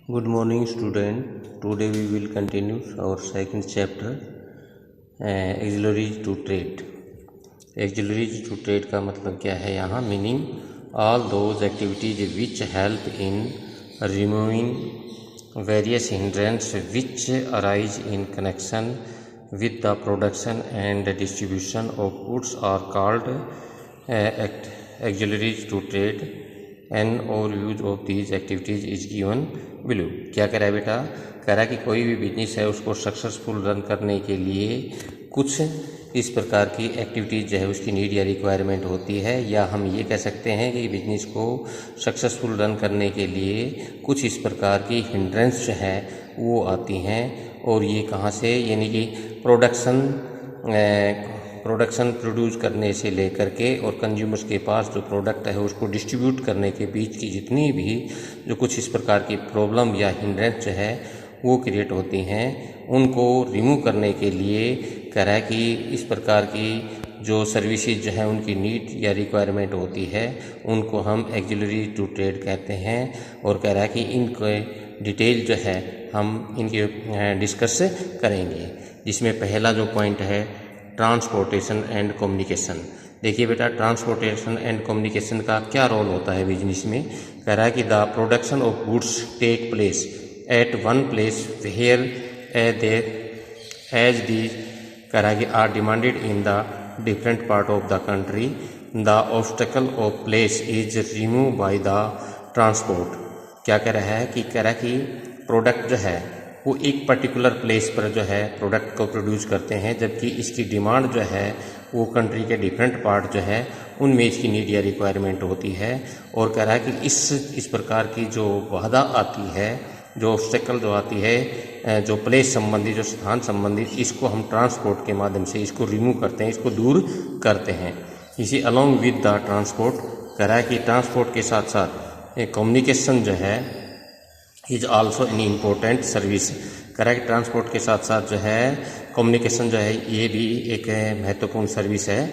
Good morning, student. Today we will continue our second chapter, auxiliaries to trade. Auxiliaries to trade का मतलब क्या है यहाँ? Meaning all those activities which help in removing various hindrances which arise in connection with the production and distribution of goods are called auxiliaries to trade. An और use of these activities is given below. क्या कह रहा है बेटा? कह रहा है कि कोई भी बिजनेस है उसको सक्सेसफुल रन करने के लिए कुछ इस प्रकार की एक्टिविटीज़ जो है उसकी नीड या रिक्वायरमेंट होती है, या हम ये कह सकते हैं कि बिजनेस को सक्सेसफुल रन करने के लिए कुछ इस प्रकार की हिंड्रेंस जो है वो आती हैं। और ये कहाँ से? यानी कि प्रोडक्शन प्रोड्यूस करने से लेकर के और कंज्यूमर्स के पास जो प्रोडक्ट है उसको डिस्ट्रीब्यूट करने के बीच की जितनी भी जो कुछ इस प्रकार की प्रॉब्लम या हिंड्रेंस जो है वो क्रिएट होती हैं, उनको रिमूव करने के लिए कह रहा है कि इस प्रकार की जो सर्विसेज जो है उनकी नीड या रिक्वायरमेंट होती है उनको हम ऑक्सिलरी टू ट्रेड कहते हैं। और कह रहा है कि इनके डिटेल जो है हम इनके डिस्कस करेंगे, जिसमें पहला जो पॉइंट है ट्रांसपोर्टेशन एंड कम्युनिकेशन। देखिए बेटा, ट्रांसपोर्टेशन एंड कम्युनिकेशन का क्या रोल होता है बिजनेस में? कह रहा है कि the production of goods take place at one place here as the कह रहा है कि are demanded in the different part of the country. The obstacle of place is remove by the transport. क्या कह रहा है कि कह रहा है कि प्रोडक्ट जो है वो एक पर्टिकुलर प्लेस पर जो है प्रोडक्ट को प्रोड्यूस करते हैं, जबकि इसकी डिमांड जो है वो कंट्री के डिफरेंट पार्ट जो है उनमें इसकी नीड या रिक्वायरमेंट होती है। और कह रहा है कि इस प्रकार की जो बाधा आती है, जो ऑब्स्टेकल जो आती है, जो प्लेस संबंधी, जो स्थान संबंधित, इसको हम ट्रांसपोर्ट के माध्यम से इसको रिमूव करते हैं, इसको दूर करते हैं। इसी अलॉन्ग विद द ट्रांसपोर्ट कह रहा है कि ट्रांसपोर्ट के साथ साथ कम्युनिकेशन जो है is also an important service. Correct, transport के साथ साथ जो है कम्युनिकेशन जो है ये भी एक महत्वपूर्ण सर्विस है।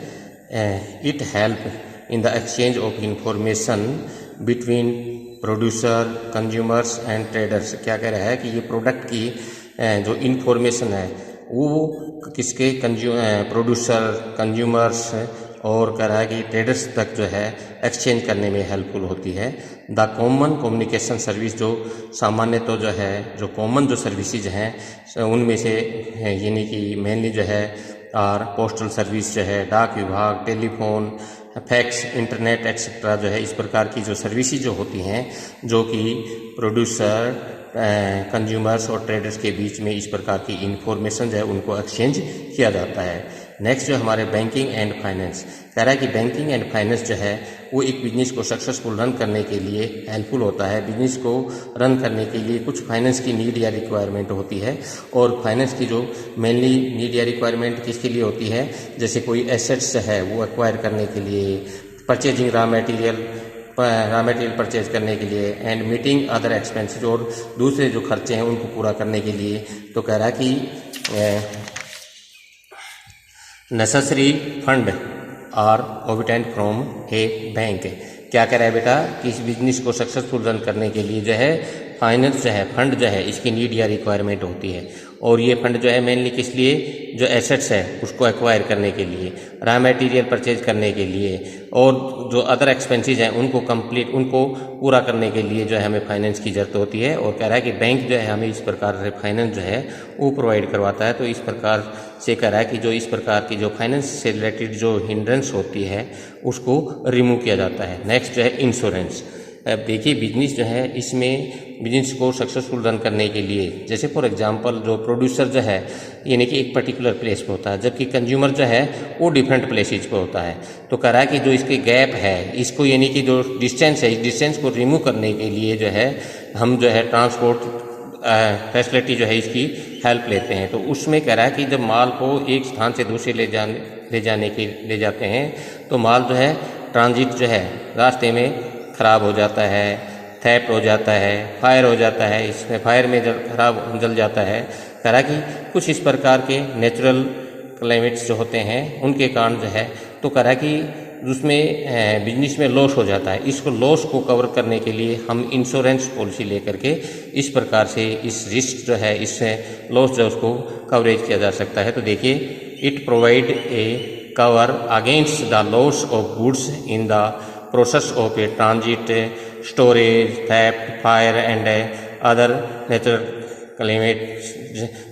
It help in the exchange of information between producer, consumers and traders. क्या कह रहा है कि ये प्रोडक्ट की जो इंफॉर्मेशन है वो किसके प्रोड्यूसर, कंज्यूमर्स और कह रहा है कि ट्रेडर्स तक जो है एक्सचेंज करने में हेल्पफुल होती है। द कॉमन कम्युनिकेशन सर्विस, जो सामान्य तो जो है जो कॉमन जो सर्विसेज हैं उनमें से यानी कि मेनली जो है और पोस्टल सर्विस जो है, डाक विभाग, टेलीफोन, फैक्स, इंटरनेट एक्सेट्रा जो है, इस प्रकार की जो सर्विसेज जो होती हैं जो कि प्रोड्यूसर, कंज्यूमर्स और ट्रेडर्स के बीच में इस प्रकार की इंफॉर्मेशन जो है उनको एक्सचेंज किया जाता है। नेक्स्ट जो हमारे बैंकिंग एंड फाइनेंस, कह रहा है कि बैंकिंग एंड फाइनेंस जो है वो एक बिजनेस को सक्सेसफुल रन करने के लिए हेल्पफुल होता है। बिजनेस को रन करने के लिए कुछ फाइनेंस की नीड या रिक्वायरमेंट होती है, और फाइनेंस की जो मेनली नीड या रिक्वायरमेंट किसके लिए होती है? जैसे कोई एसेट्स है वो एक्वायर करने के लिए, परचेजिंग रॉ मटेरियल परचेज करने के लिए, एंड मीटिंग अदर एक्सपेंसेस, और दूसरे जो खर्चे हैं उनको पूरा करने के लिए। तो कह रहा है कि necessary fund are obtained from a bank. क्या कह रहा है बेटा कि इस बिजनेस को सक्सेसफुल रन करने के लिए जो है फाइनेंस जो है, फंड जो है, इसकी नीड या रिक्वायरमेंट होती है। और ये फंड जो है मेनली किस लिए? जो एसेट्स है उसको एक्वायर करने के लिए, रॉ मटेरियल परचेज करने के लिए, और जो अदर एक्सपेंसेस हैं उनको पूरा करने के लिए जो है हमें फाइनेंस की ज़रूरत होती है। और कह रहा है कि बैंक जो है हमें इस प्रकार से फाइनेंस जो है वो प्रोवाइड करवाता है। तो इस प्रकार से कह रहा है कि जो इस प्रकार की जो फाइनेंस से रिलेटेड जो हिंड्रेंस होती है उसको रिमूव किया जाता है। नेक्स्ट जो है इंश्योरेंस। अब देखिए, बिजनेस जो है इसमें बिजनेस को सक्सेसफुल रन करने के लिए, जैसे फॉर एग्जांपल जो प्रोड्यूसर जो है यानी कि एक पर्टिकुलर प्लेस पे होता है, जबकि कंज्यूमर जो है वो डिफरेंट प्लेसेज पे होता है। तो कह रहा है कि जो इसके गैप है इसको यानी कि जो डिस्टेंस है, इस डिस्टेंस को रिमूव करने के लिए जो है हम जो है ट्रांसपोर्ट फैसिलिटी जो है इसकी हेल्प लेते हैं। तो उसमें कह रहा है कि जब माल को एक स्थान से दूसरे ले जाते हैं तो माल जो है ट्रांजिट जो है रास्ते में ख़राब हो जाता है, थेफ्ट हो जाता है, फायर हो जाता है, इसमें फायर में जल जाता है। कह रहा कि कुछ इस प्रकार के नेचुरल क्लाइमेट्स जो होते हैं उनके कारण जो है, तो कह रहा कि उसमें बिजनेस में लॉस हो जाता है, इसको लॉस को कवर करने के लिए हम इंश्योरेंस पॉलिसी लेकर के इस प्रकार से इस रिस्क जो है, इससे लॉस जो उसको कवरेज किया जा सकता है। तो देखिए, it provide A cover against the loss of goods in the process of A transit, storage, theft, fire and other natural climate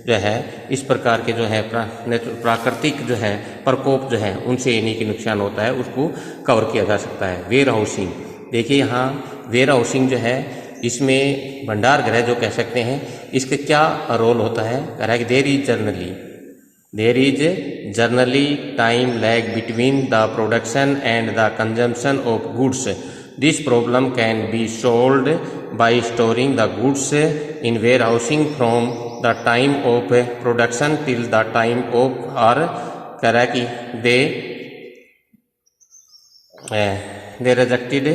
जो है, इस प्रकार के जो है प्राकृतिक जो है प्रकोप जो है उनसे यानी कि नुकसान होता है, उसको कवर किया जा सकता है। वेयर हाउसिंग, देखिए यहाँ वेयर हाउसिंग जो है, इसमें भंडार गृह जो कह सकते हैं, इसका क्या रोल होता है, कह रहा है कि there is generally time lag between the production and the consumption of goods. This problem can be solved by storing the goods in warehousing from the time of production till the time of or कह रहा है कि they rejected